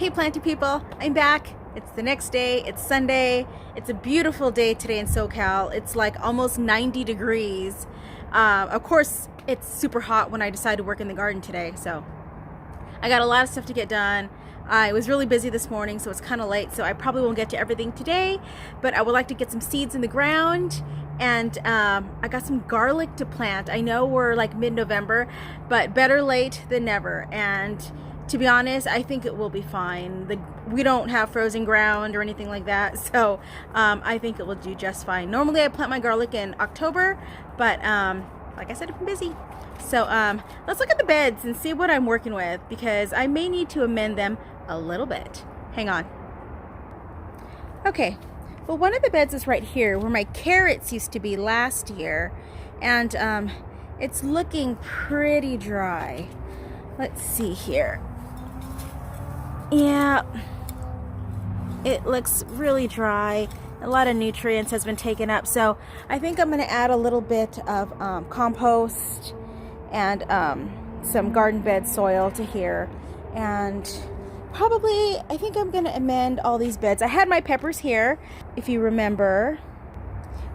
Hey Planty people, I'm back. It's the next day, it's Sunday. It's a beautiful day today in SoCal. It's like almost 90 degrees. Of course, it's super hot when I decide to work in the garden today, so I got a lot of stuff to get done. I was really busy this morning, so it's kind of late, so I probably won't get to everything today, but I would like to get some seeds in the ground, and I got some garlic to plant. I know we're like mid-November, but better late than never, and to be honest, I think it will be fine. We don't have frozen ground or anything like that, so I think it will do just fine. Normally I plant my garlic in October, but like I said, I've been busy. So let's look at the beds and see what I'm working with, because I may need to amend them a little bit. Hang on. Okay, well, one of the beds is right here where my carrots used to be last year, and it's looking pretty dry. Let's see here. Yeah, it looks really dry. A lot of nutrients has been taken up, so I think I'm going to add a little bit of compost and some garden bed soil to here, and probably I think I'm going to amend all these beds. I had my peppers here, if you remember.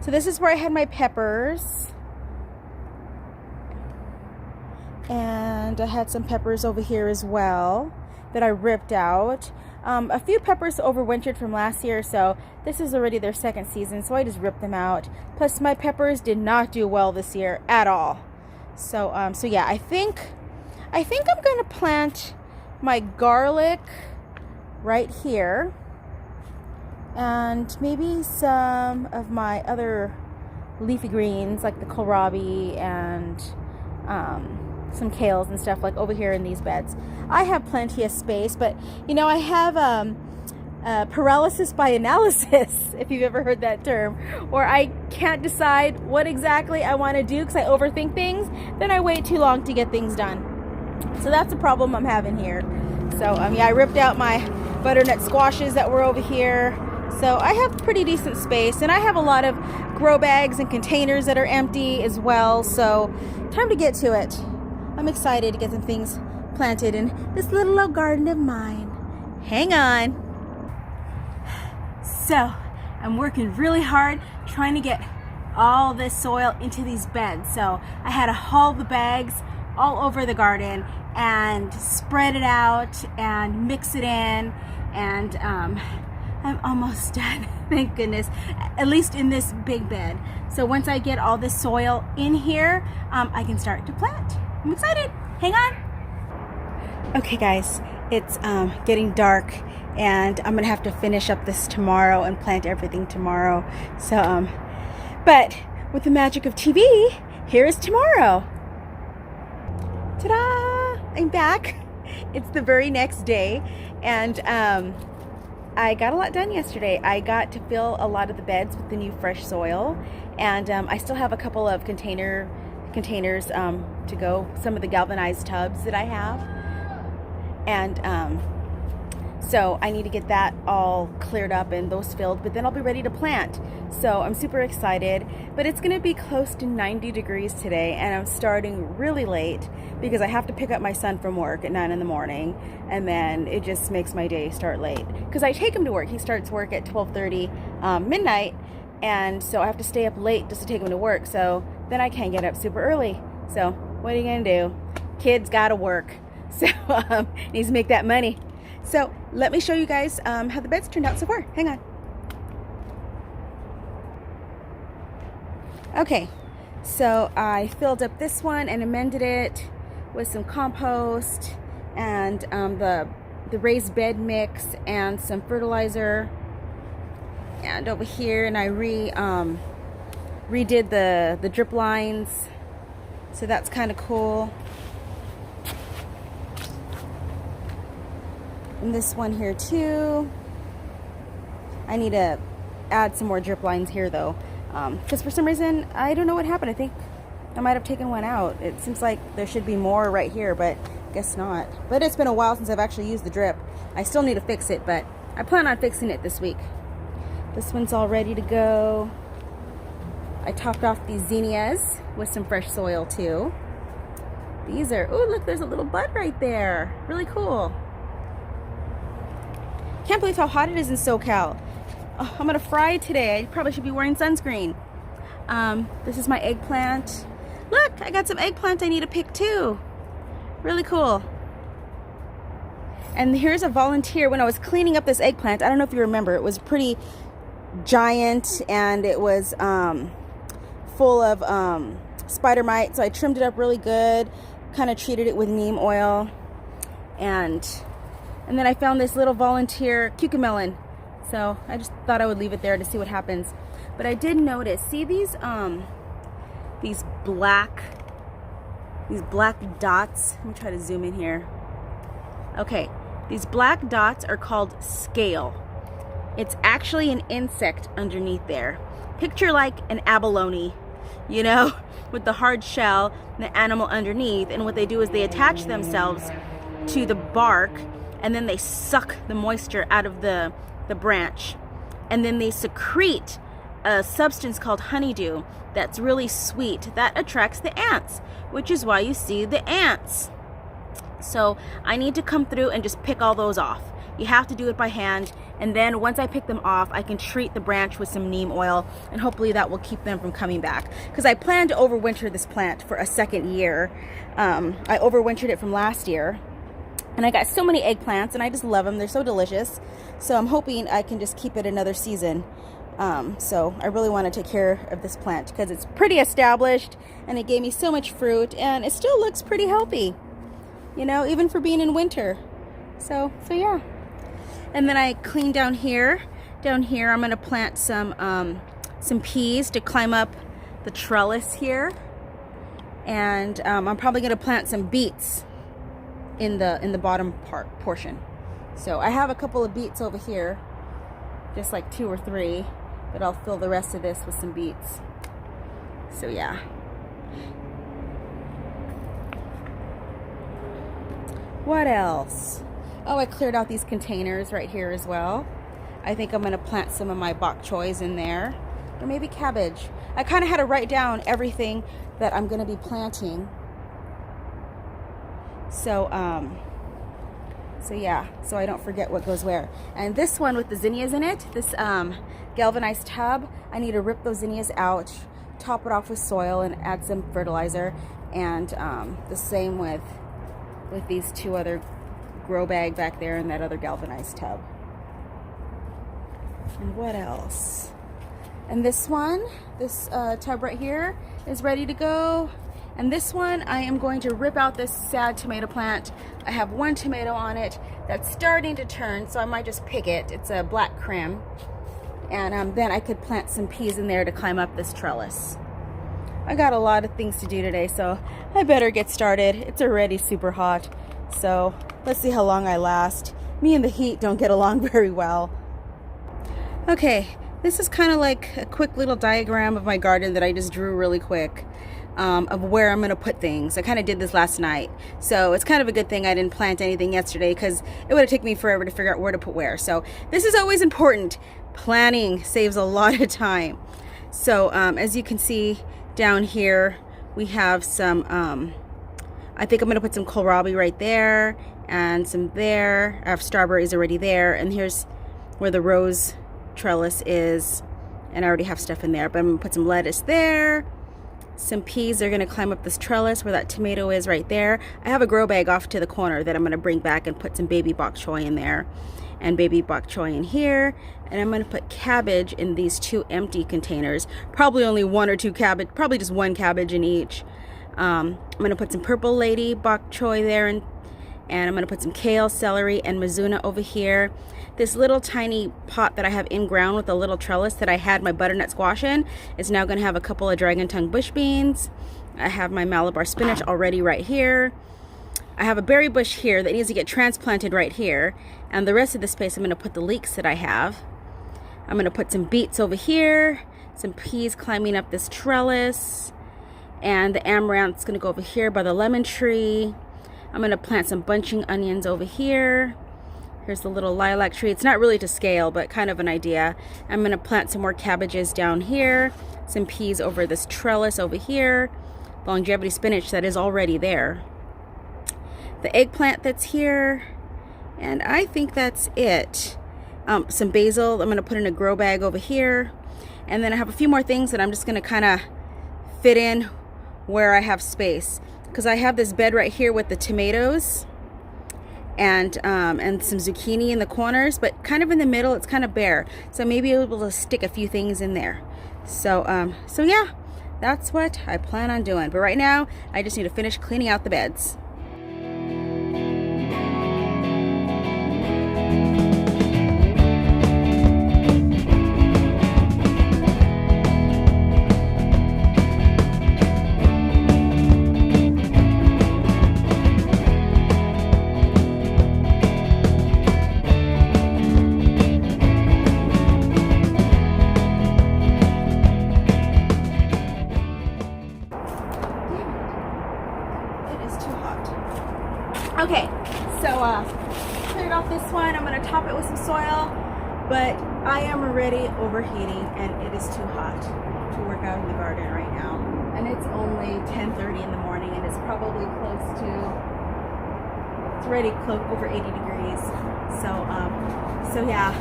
So this is where I had my peppers, and I had some peppers over here as well that I ripped out. A few peppers overwintered from last year, so this is already their second season, so I just ripped them out. Plus my peppers did not do well this year at all. So so yeah, I think I'm going to plant my garlic right here, and maybe some of my other leafy greens like the kohlrabi and some kales and stuff like over here in these beds. I have plenty of space, but you know, I have paralysis by analysis, if you've ever heard that term, or I can't decide what exactly I want to do because I overthink things, then I wait too long to get things done. So that's the problem I'm having here. So yeah, I ripped out my butternut squashes that were over here, so I have pretty decent space, and I have a lot of grow bags and containers that are empty as well, so time to get to it. I'm excited to get some things planted in this little old garden of mine. Hang on. So, I'm working really hard trying to get all this soil into these beds. So, I had to haul the bags all over the garden and spread it out and mix it in, and I'm almost done, thank goodness, at least in this big bed. So once I get all this soil in here, I can start to plant. I'm excited. Hang on. Okay guys, it's getting dark, and I'm gonna have to finish up this tomorrow and plant everything tomorrow. So but with the magic of TV, here is tomorrow. Ta-da! I'm back. It's the very next day, and I got a lot done yesterday. I got to fill a lot of the beds with the new fresh soil, and I still have a couple of containers to go, some of the galvanized tubs that I have, and so I need to get that all cleared up and those filled, but then I'll be ready to plant. So I'm super excited, but it's gonna be close to 90 degrees today, and I'm starting really late because I have to pick up my son from work at 9 in the morning, and then it just makes my day start late because I take him to work. He starts work at 12:30 midnight, and so I have to stay up late just to take him to work, so then I can't get up super early. So what are you gonna do? Kids gotta work, so needs to make that money. So let me show you guys how the beds turned out so far. Hang on. Okay, so I filled up this one and amended it with some compost and the raised bed mix and some fertilizer. And over here, and I redid the drip lines, so that's kind of cool. And this one here too. I need to add some more drip lines here though, because for some reason I don't know what happened. I think I might have taken one out. It seems like there should be more right here, but guess not. But it's been a while since I've actually used the drip. I still need to fix it, but I plan on fixing it this week. This one's all ready to go. I topped off these zinnias with some fresh soil too. These are, oh look, there's a little bud right there. Really cool. Can't believe how hot it is in SoCal. Oh, I'm gonna fry today. I probably should be wearing sunscreen. This is my eggplant. Look, I got some eggplant I need to pick too. Really cool. And here's a volunteer. When I was cleaning up this eggplant, I don't know if you remember, it was pretty giant and it was full of spider mite. So I trimmed it up really good, kind of treated it with neem oil. And then I found this little volunteer cucamelon. So I just thought I would leave it there to see what happens. But I did notice, see these black dots? Let me try to zoom in here. Okay, these black dots are called scale. It's actually an insect underneath there. Picture like an abalone, you know, with the hard shell and the animal underneath. And what they do is they attach themselves to the bark and then they suck the moisture out of the branch. And then they secrete a substance called honeydew that's really sweet that attracts the ants, which is why you see the ants. So I need to come through and just pick all those off. You have to do it by hand, and then once I pick them off, I can treat the branch with some neem oil, and hopefully that will keep them from coming back. Because I plan to overwinter this plant for a second year. I overwintered it from last year, and I got so many eggplants, and I just love them. They're so delicious. So I'm hoping I can just keep it another season. So I really want to take care of this plant because it's pretty established, and it gave me so much fruit, and it still looks pretty healthy, you know, even for being in winter. So yeah. And then I clean down here. Down here, I'm gonna plant some peas to climb up the trellis here, and I'm probably gonna plant some beets in the bottom portion. So I have a couple of beets over here, just like 2 or 3, but I'll fill the rest of this with some beets. So yeah. What else? Oh, I cleared out these containers right here as well. I think I'm gonna plant some of my bok choys in there, or maybe cabbage. I kind of had to write down everything that I'm gonna be planting. So yeah, so I don't forget what goes where. And this one with the zinnias in it, this galvanized tub, I need to rip those zinnias out, top it off with soil, and add some fertilizer. And the same with these 2 other grow bag back there in that other galvanized tub. And what else? And this one, this tub right here is ready to go. And this one, I am going to rip out this sad tomato plant. I have 1 tomato on it that's starting to turn, so I might just pick it. It's a black creme. And then I could plant some peas in there to climb up this trellis. I got a lot of things to do today, so I better get started. It's already super hot, so let's see how long I last. Me and the heat don't get along very well. Okay, this is kind of like a quick little diagram of my garden that I just drew really quick, of where I'm gonna put things. I kind of did this last night, so it's kind of a good thing I didn't plant anything yesterday, because it would have taken me forever to figure out where to put where. So this is always important. Planning saves a lot of time. So as you can see down here, we have some, I think I'm gonna put some kohlrabi right there, and some there. I have strawberries already there, and here's where the rose trellis is, and I already have stuff in there, but I'm gonna put some lettuce there. Some peas are gonna climb up this trellis where that tomato is right there. I have a grow bag off to the corner that I'm gonna bring back and put some baby bok choy in there, and baby bok choy in here. And I'm gonna put cabbage in these 2 empty containers. Probably only 1 or 2 cabbage, probably just 1 cabbage in each. I'm gonna put some purple lady bok choy there, and I'm gonna put some kale, celery, and mizuna over here. This little tiny pot that I have in ground with a little trellis that I had my butternut squash in is now gonna have a couple of dragon tongue bush beans. I have my Malabar spinach already right here. I have a berry bush here that needs to get transplanted right here. And the rest of the space, I'm gonna put the leeks that I have. I'm gonna put some beets over here, some peas climbing up this trellis, and the amaranth's gonna go over here by the lemon tree. I'm gonna plant some bunching onions over here. Here's the little lilac tree. It's not really to scale, but kind of an idea. I'm gonna plant some more cabbages down here, some peas over this trellis over here, longevity spinach that is already there, the eggplant that's here, and I think that's it. some basil I'm going to put in a grow bag over here. And then I have a few more things that I'm just going to kind of fit in where I have space. Because I have this bed right here with the tomatoes and some zucchini in the corners, but kind of in the middle it's kind of bare. So maybe I'll be able to stick a few things in there. So yeah, that's what I plan on doing. But right now, I just need to finish cleaning out the beds. Okay, so cleared off this one. I'm going to top it with some soil, but I am already overheating and it is too hot to work out in the garden right now. And it's only 10:30 in the morning and it's probably close to, it's already over 80 degrees. So yeah,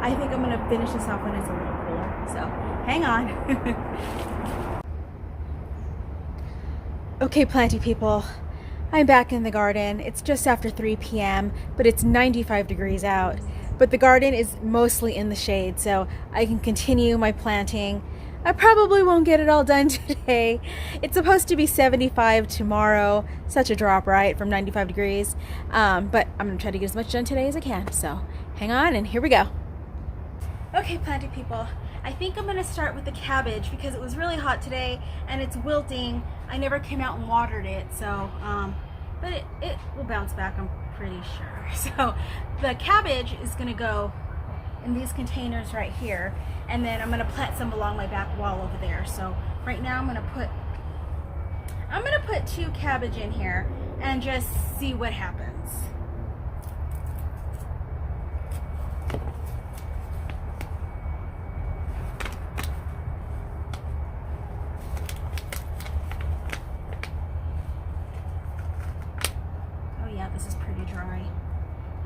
I think I'm going to finish this off when it's a little cooler. So hang on. Okay, planty people. I'm back in the garden. It's just after 3 p.m., but it's 95 degrees out. But the garden is mostly in the shade, so I can continue my planting. I probably won't get it all done today. It's supposed to be 75 tomorrow. Such a drop, right, from 95 degrees. But I'm gonna try to get as much done today as I can. So hang on, and here we go. Okay, planty people. I think I'm gonna start with the cabbage because it was really hot today and it's wilting. I never came out and watered it, so but it will bounce back, I'm pretty sure. So the cabbage is gonna go in these containers right here, and then I'm gonna plant some along my back wall over there. So right now I'm gonna put 2 cabbage in here and just see what happens. This is pretty dry,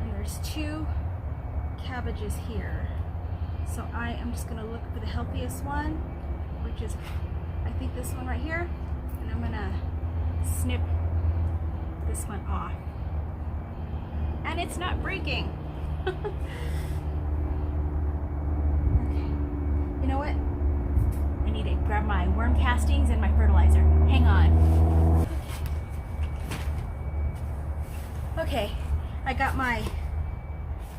and there's 2 cabbages here, so I am just going to look for the healthiest one, which is I think this one right here, and I'm going to snip this one off, and it's not breaking. Okay, you know what, I need to grab my worm castings and my fertilizer. Hang on. Okay, I got my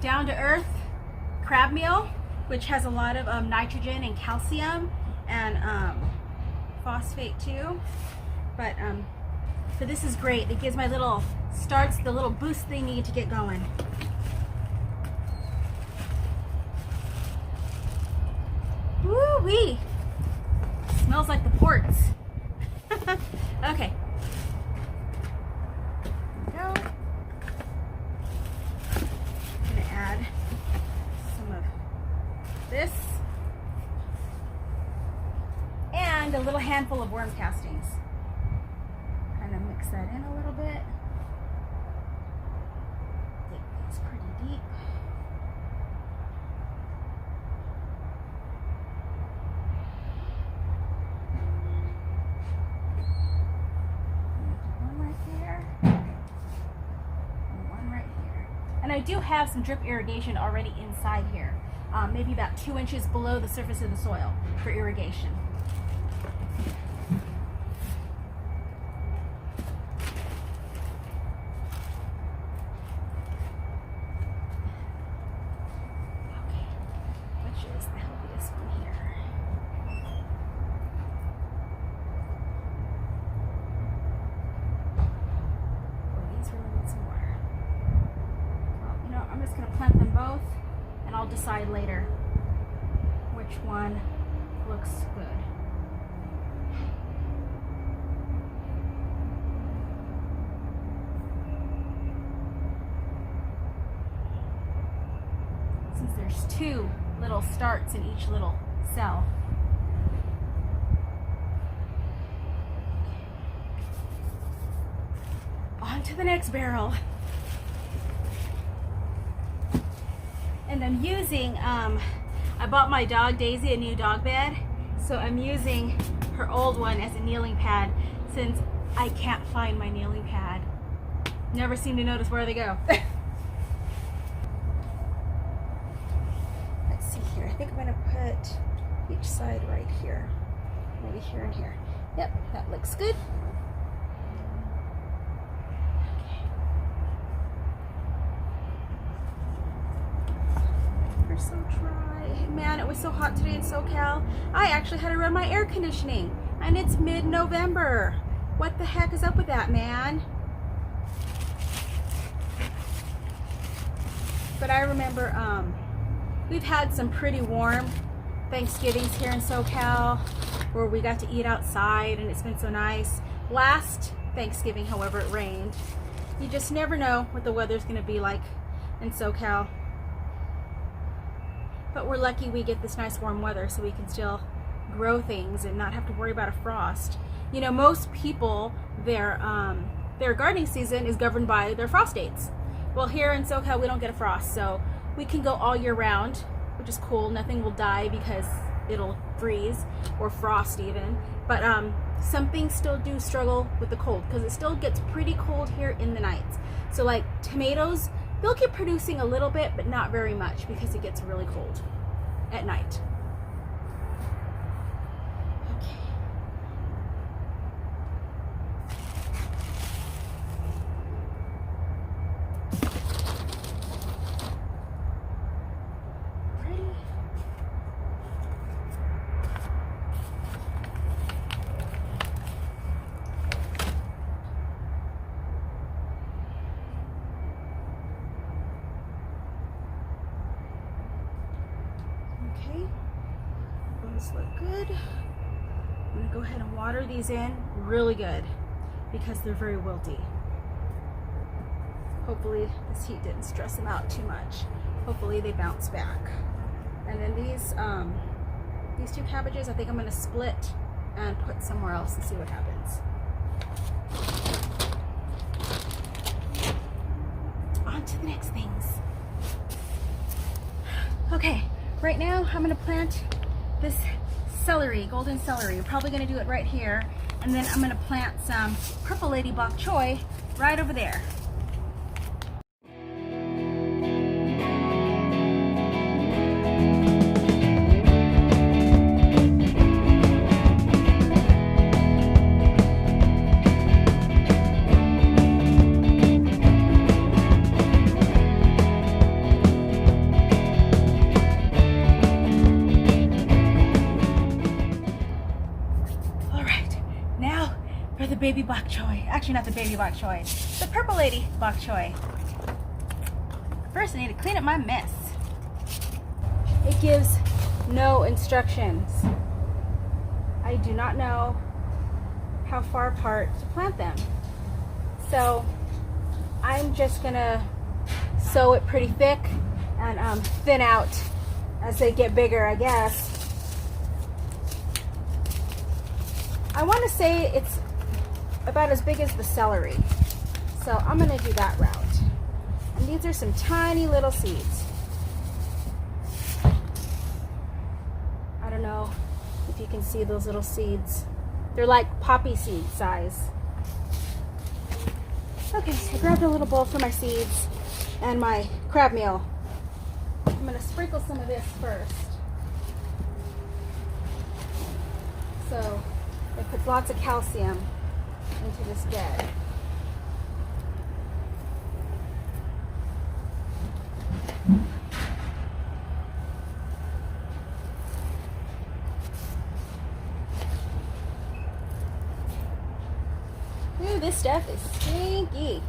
down-to-earth crab meal, which has a lot of nitrogen and calcium and phosphate too. But this is great. It gives my little starts the little boost they need to get going. Woo-wee! Smells like the ports. Okay. There we go. Add some of this and a little handful of worm castings. Kind of mix that in a little bit. It's pretty deep. One right there. And one right here. And I do have some drip irrigation already inside here, maybe about 2 inches below the surface of the soil for irrigation. Okay, which is the healthiest one here? Oh, these really need some water. You know, I'm just going to plant them both, and I'll decide later which one looks good. Since there's 2 little starts in each little cell. On to the next barrel. And I'm using, I bought my dog Daisy a new dog bed, so I'm using her old one as a kneeling pad since I can't find my kneeling pad. Never seem to notice where they go. Let's see here. I think I'm going to put each side right here. Maybe here and here. Yep, that looks good. They're so dry. Man, it was so hot today in SoCal. I actually had to run my air conditioning, and it's mid-November. What the heck is up with that, man? But I remember we've had some pretty warm Thanksgivings here in SoCal where we got to eat outside and it's been so nice. Last Thanksgiving, however, it rained. You just never know what the weather's going to be like in SoCal. But we're lucky we get this nice warm weather so we can still grow things and not have to worry about a frost. You know, most people, their gardening season is governed by their frost dates. Well, here in SoCal, we don't get a frost, so we can go all year round, which is cool. Nothing will die because it'll freeze or frost even. But some things still do struggle with the cold because it still gets pretty cold here in the nights. So like tomatoes, they'll keep producing a little bit, but not very much because it gets really cold at night. Those look good. I'm going to go ahead and water these in really good because they're very wilty. Hopefully this heat didn't stress them out too much. Hopefully they bounce back. And then these two cabbages I think I'm going to split and put somewhere else and see what happens. On to the next things. Okay, right now I'm going to plant this celery, golden celery. I'm probably going to do it right here, and then I'm going to plant some purple lady bok choy right over there. For the baby bok choy. Actually, not the baby bok choy. The purple lady bok choy. First, I need to clean up my mess. It gives no instructions. I do not know how far apart to plant them. So, I'm just gonna sow it pretty thick and thin out as they get bigger, I guess. I want to say it's about as big as the celery. So I'm going to do that route. And these are some tiny little seeds. I don't know if you can see those little seeds. They're like poppy seed size. Okay, I grabbed a little bowl for my seeds and my crab meal. I'm going to sprinkle some of this first. So it puts lots of calcium into this bed. Ooh, this stuff is stinky.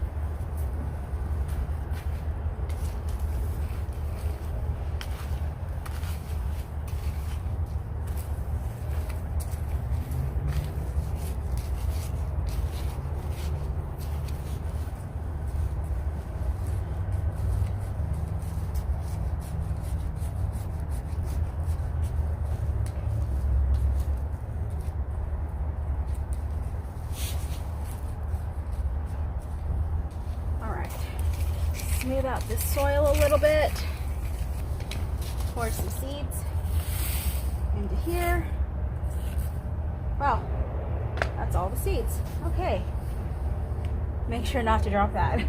Smooth out this soil a little bit. pour some seeds into here. Wow, that's all the seeds. Okay, make sure not to drop that.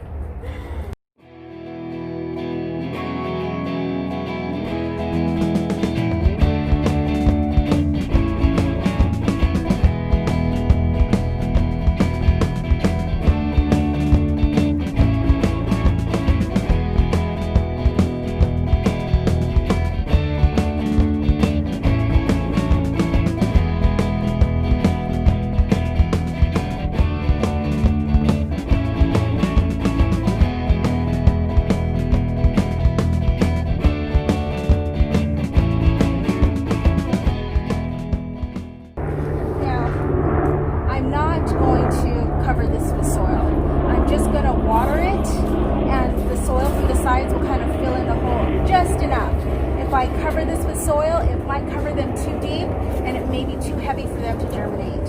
If I cover this with soil, it might cover them too deep and it may be too heavy for them to germinate.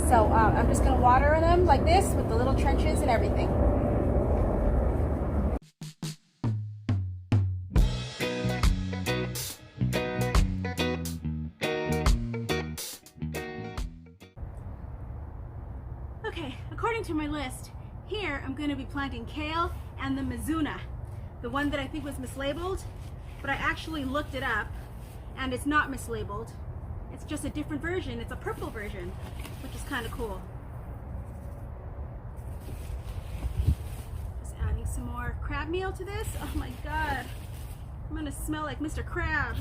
So I'm just going to water them like this with the little trenches and everything. Okay, according to my list, here I'm going to be planting kale and the mizuna, the one that I think was mislabeled. But I actually looked it up and it's not mislabeled. It's just a different version. It's a purple version, which is kind of cool. Just adding some more crab meal to this. Oh my god. I'm gonna smell like Mr. Krabs.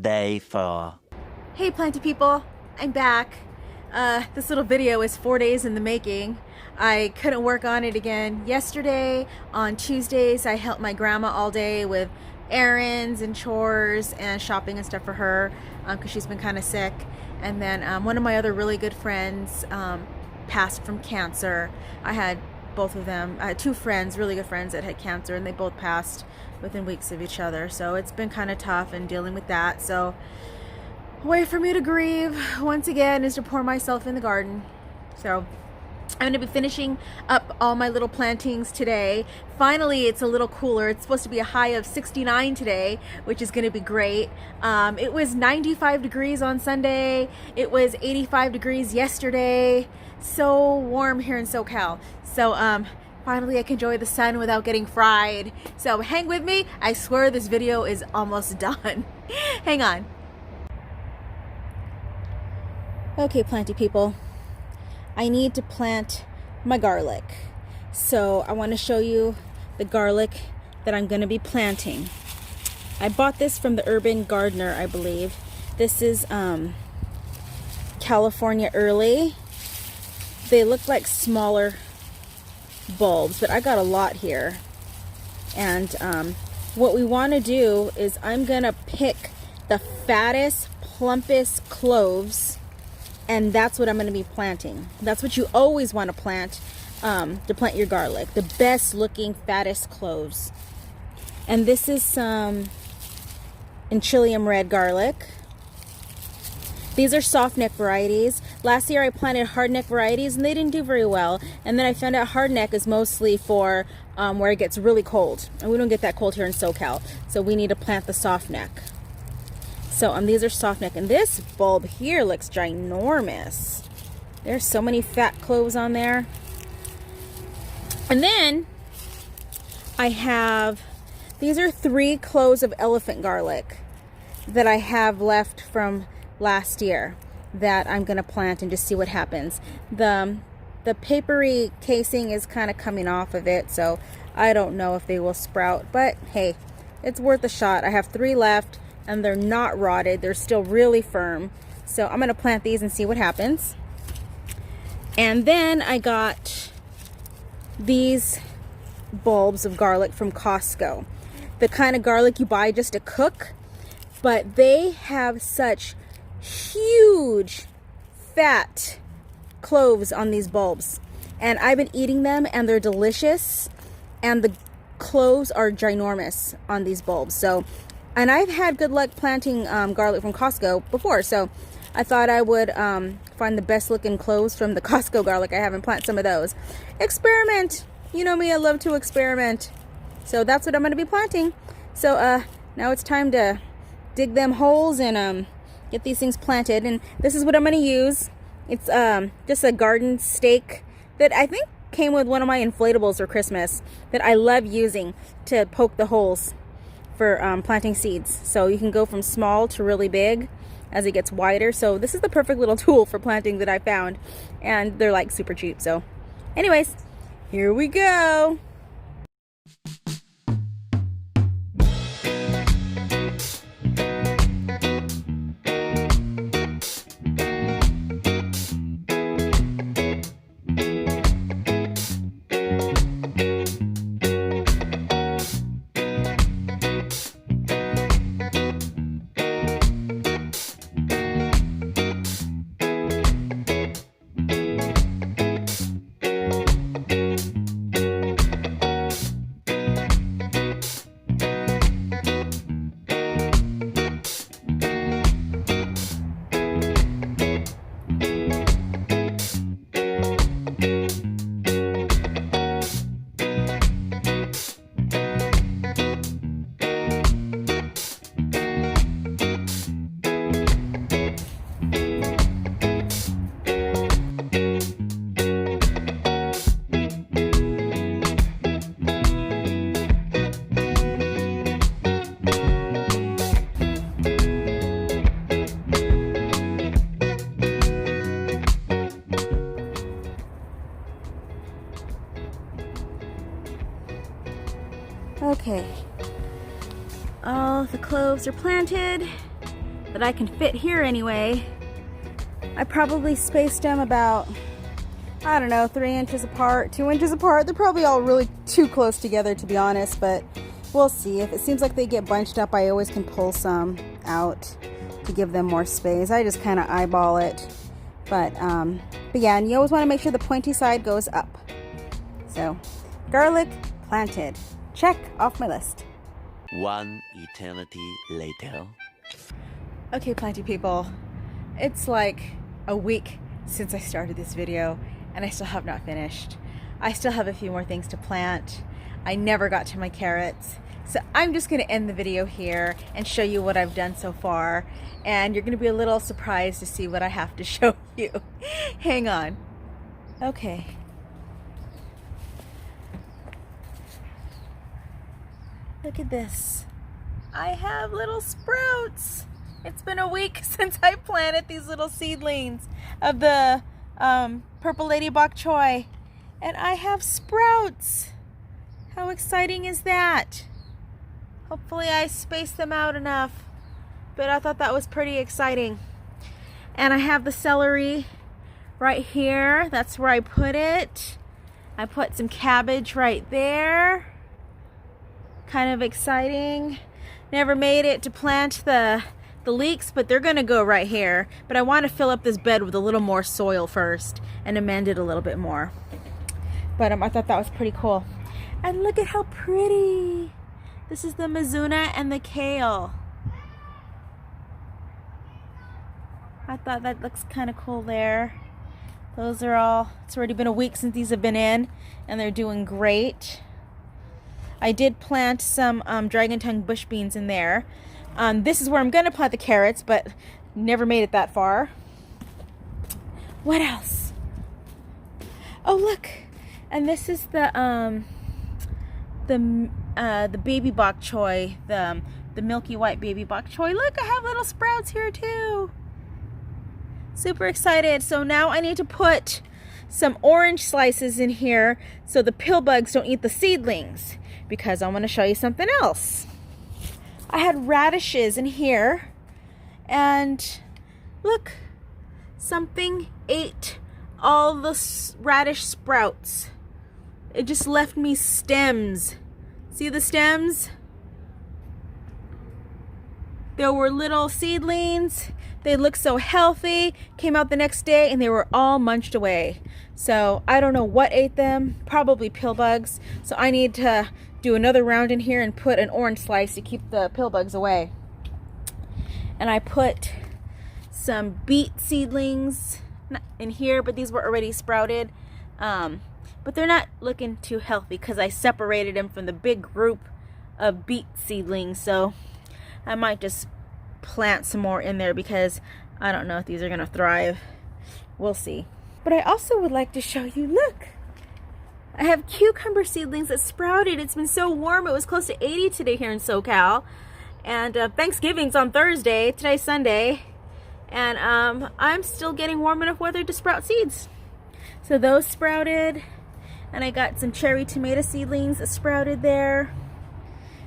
Day 4. Hey planty people, I'm back. This little video is 4 days in the making. I couldn't work on it again yesterday. On Tuesdays I helped my grandma all day with errands and chores and shopping and stuff for her because she's been kind of sick. And then one of my other really good friends passed from cancer. I had both of them. I had two friends, really good friends, that had cancer, and they both passed within weeks of each other. So it's been kind of tough and dealing with that. So a way for me to grieve once again is to pour myself in the garden. So I'm going to be finishing up all my little plantings today. Finally, it's a little cooler. It's supposed to be a high of 69 today, which is going to be great. It was 95 degrees on Sunday. It was 85 degrees yesterday. So warm here in SoCal. So Finally, I can enjoy the sun without getting fried. So hang with me. I swear this video is almost done. Hang on. Okay, planty people. I need to plant my garlic. So I want to show you the garlic that I'm going to be planting. I bought this from the Urban Gardener, I believe. This is California Early. They look like smaller bulbs, but I got a lot here. And what we want to do is I'm gonna pick the fattest, plumpest cloves, and that's what I'm gonna be planting. That's what you always want to plant your garlic. The best looking, fattest cloves. And this is some Enchilium red garlic. These are soft neck varieties. Last year I planted hard neck varieties and they didn't do very well. And then I found out hard neck is mostly for where it gets really cold. And we don't get that cold here in SoCal. So we need to plant the soft neck. So these are soft neck. And this bulb here looks ginormous. There's so many fat cloves on there. And then I have, these are 3 cloves of elephant garlic that I have left from last year that I'm gonna plant and just see what happens. The papery casing is kind of coming off of it, so I don't know if they will sprout, but hey, it's worth a shot. I have 3 left and they're not rotted. They're still really firm. So I'm gonna plant these and see what happens. And then I got these bulbs of garlic from Costco. The kind of garlic you buy just to cook, but they have such huge fat cloves on these bulbs, and I've been eating them and they're delicious, and the cloves are ginormous on these bulbs. So, and I've had good luck planting garlic from Costco before, so I thought I would find the best looking cloves from the Costco garlic I have and plant some of those. Experiment. You know me, I love to experiment. So that's what I'm going to be planting. So now it's time to dig them holes and get these things planted. And this is what I'm going to use. It's just a garden stake that I think came with one of my inflatables for Christmas that I love using to poke the holes for planting seeds. So you can go from small to really big as it gets wider. So this is the perfect little tool for planting that I found, and they're like super cheap. So anyways, here we go. Okay, all the cloves are planted that I can fit here anyway. I probably spaced them about, I don't know, 3 inches apart, 2 inches apart. They're probably all really too close together, to be honest, but we'll see. If it seems like they get bunched up, I always can pull some out to give them more space. I just kind of eyeball it. But yeah, and you always want to make sure the pointy side goes up. So, garlic planted. Check off my list. One eternity later. Okay, planty people, it's like a week since I started this video and I still have not finished. I still have a few more things to plant. I never got to my carrots. So I'm just going to end the video here and show you what I've done so far. And you're going to be a little surprised to see what I have to show you. Hang on. Okay. Look at this. I have little sprouts. It's been a week since I planted these little seedlings of the purple lady bok choy. And I have sprouts. How exciting is that? Hopefully I spaced them out enough. But I thought that was pretty exciting. And I have the celery right here. That's where I put it. I put some cabbage right there. Kind of exciting. Never made it to plant the leeks, but they're gonna go right here. But I want to fill up this bed with a little more soil first and amend it a little bit more. But I thought that was pretty cool. And look at how pretty. This is the Mizuna and the kale. I thought that looks kind of cool there. Those are all, it's already been a week since these have been in, and they're doing great. I did plant some dragon tongue bush beans in there. This is where I'm going to plant the carrots, but never made it that far. What else? Oh, look. And this is the baby bok choy, the milky white baby bok choy. Look, I have little sprouts here too. Super excited. So now I need to put some orange slices in here so the pill bugs don't eat the seedlings, because I want to show you something else. I had radishes in here, and look, something ate all the radish sprouts. It just left me stems. See the stems? There were little seedlings. They looked so healthy. Came out the next day and they were all munched away. So I don't know what ate them. Probably pill bugs. So I need to do another round in here and put an orange slice to keep the pill bugs away. And I put some beet seedlings in here, but these were already sprouted. But they're not looking too healthy because I separated them from the big group of beet seedlings. So I might just plant some more in there because I don't know if these are going to thrive. We'll see. But I also would like to show you, look, I have cucumber seedlings that sprouted. It's been so warm. It was close to 80 today here in SoCal. And Thanksgiving's on Thursday. Today's Sunday. And I'm still getting warm enough weather to sprout seeds. So those sprouted. And I got some cherry tomato seedlings that sprouted there.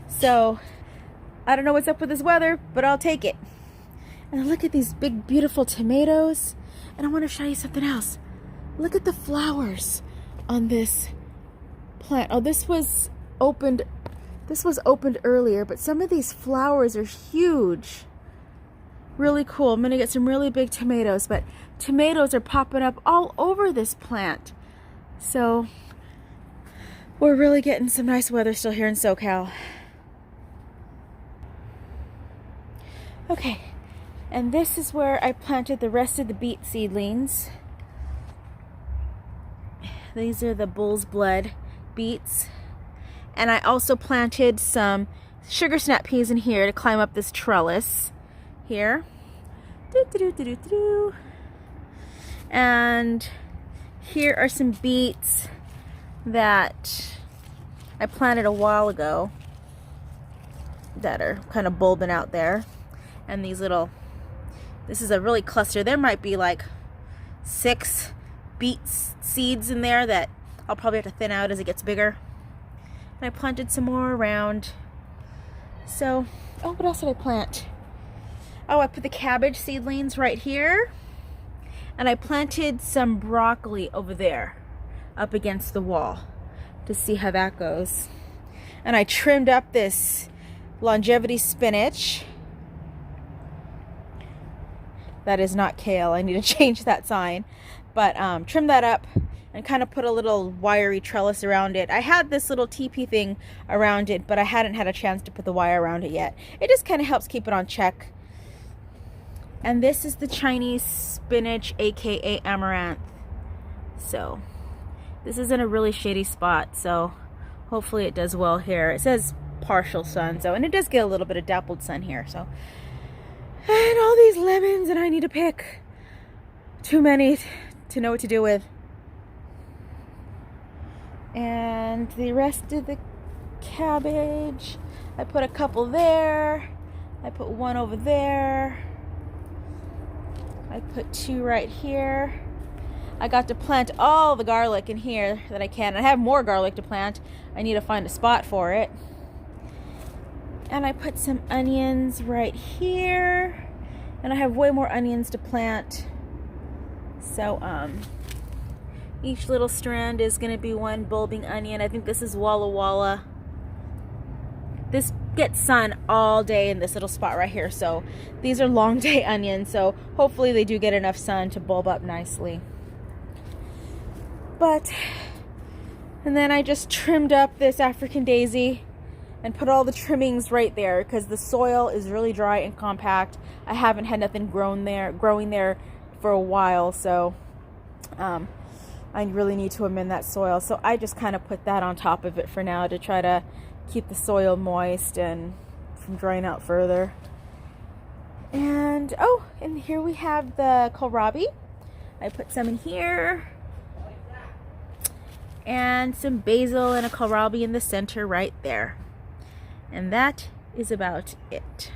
So I don't know what's up with this weather, but I'll take it. And look at these big, beautiful tomatoes. And I want to show you something else. Look at the flowers on this plant. Oh, this was opened earlier, but some of these flowers are huge. Really cool. I'm going to get some really big tomatoes, but tomatoes are popping up all over this plant. So we're really getting some nice weather still here in SoCal. Okay, and this is where I planted the rest of the beet seedlings. These are the bull's blood beets. And I also planted some sugar snap peas in here to climb up this trellis here. And here are some beets that I planted a while ago that are kind of bulbing out there. And these little, this is a really cluster. There might be like 6 beet seeds in there that I'll probably have to thin out as it gets bigger. And I planted some more around. So, oh, what else did I plant? Oh, I put the cabbage seedlings right here. And I planted some broccoli over there up against the wall to see how that goes. And I trimmed up this longevity spinach. That is not kale. I need to change that sign. But trim that up and kind of put a little wiry trellis around it. I had this little teepee thing around it, but I hadn't had a chance to put the wire around it yet. It just kind of helps keep it on check. And this is the Chinese spinach, aka amaranth. So this is in a really shady spot, so hopefully it does well here. It says partial sun, so, and it does get a little bit of dappled sun here, so. And all these lemons, and I need to pick too many to know what to do with. And the rest of the cabbage. I put a couple there. I put one over there. I put 2 right here. I got to plant all the garlic in here that I can. I have more garlic to plant. I need to find a spot for it. And I put some onions right here. And I have way more onions to plant. So each little strand is going to be one bulbing onion. I think this is Walla Walla. This gets sun all day in this little spot right here. So these are long day onions. So hopefully they do get enough sun to bulb up nicely. And then I just trimmed up this African daisy and put all the trimmings right there because the soil is really dry and compact. I haven't had nothing growing there for a while, so I really need to amend that soil. So I just kind of put that on top of it for now to try to keep the soil moist and from drying out further. And and here we have the kohlrabi. I put some in here. And some basil and a kohlrabi in the center right there. And that is about it.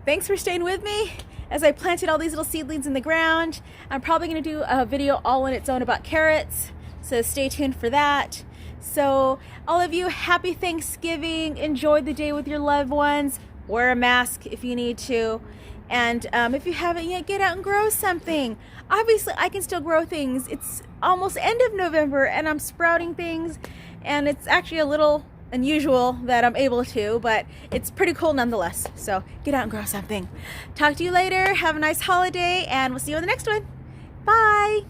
Thanks for staying with me as I planted all these little seedlings in the ground. I'm probably going to do a video all on its own about carrots, so stay tuned for that. So all of you, happy Thanksgiving. Enjoy the day with your loved ones. Wear a mask if you need to. And if you haven't yet, get out and grow something. Obviously, I can still grow things. It's almost end of November and I'm sprouting things. And it's actually a little unusual that I'm able to, but it's pretty cool nonetheless. So get out and grow something. Talk to you later. Have a nice holiday and we'll see you on the next one. Bye.